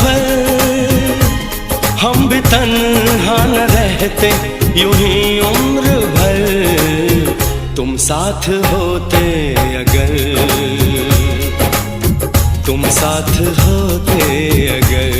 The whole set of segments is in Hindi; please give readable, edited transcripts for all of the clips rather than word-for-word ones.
सफर, हम भी तन्हा न रहते यूं ही उम्र भर, तुम साथ होते अगर, तुम साथ होते अगर।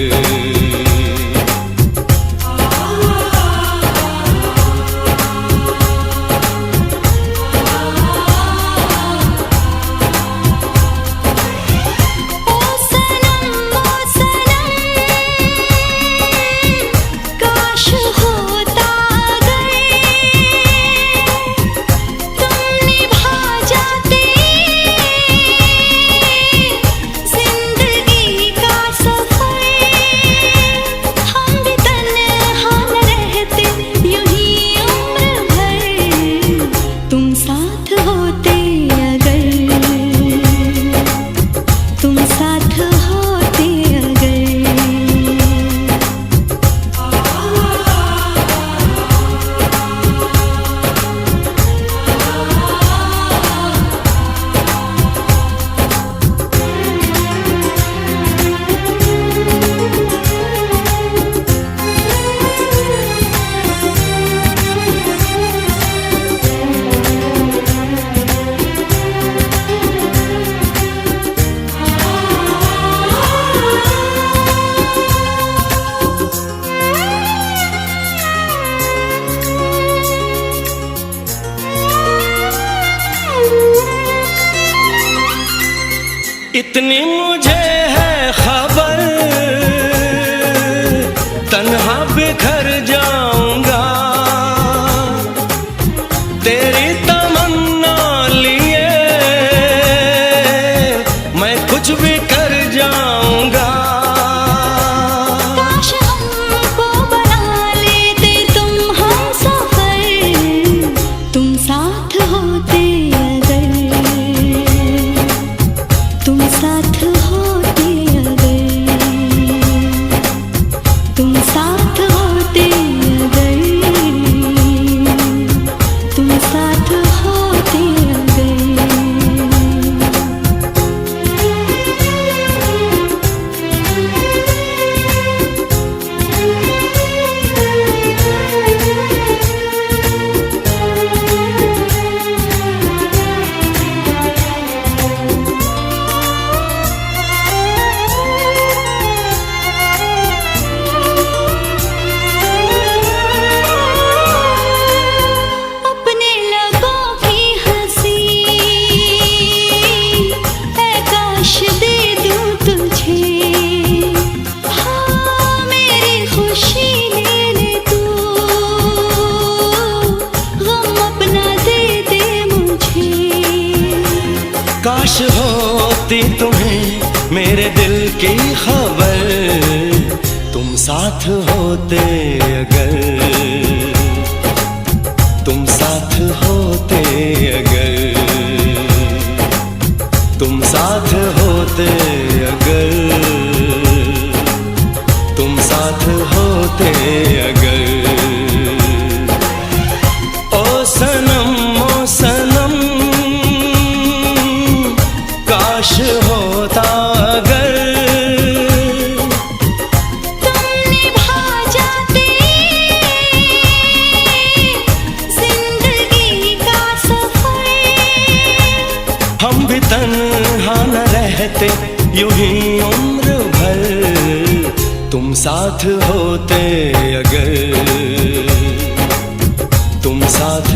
इतनी मुझे है खबर, तन्हा बिखर जाऊंगा, तेरी तमन्ना लिए मैं कुछ भी कर जाऊंगा। काश हमको बना लेते तुम हमसफर, तुम साथ होते तुम साथ होते अगर, तुम साथ होते अगर, तुम साथ होते काश होती तुम्हें मेरे दिल की खबर, तुम साथ होते अगर, तुम साथ होते अगर, तुम साथ होते अगर, तुम साथ होते अगर। ओ सनम ओ सनम काश होता अगर, तुम निभा जाते जिंदगी का सफर, हम भी तन्हा न रहते यूं ही उम्र भर, तुम साथ होते अगर, तुम साथ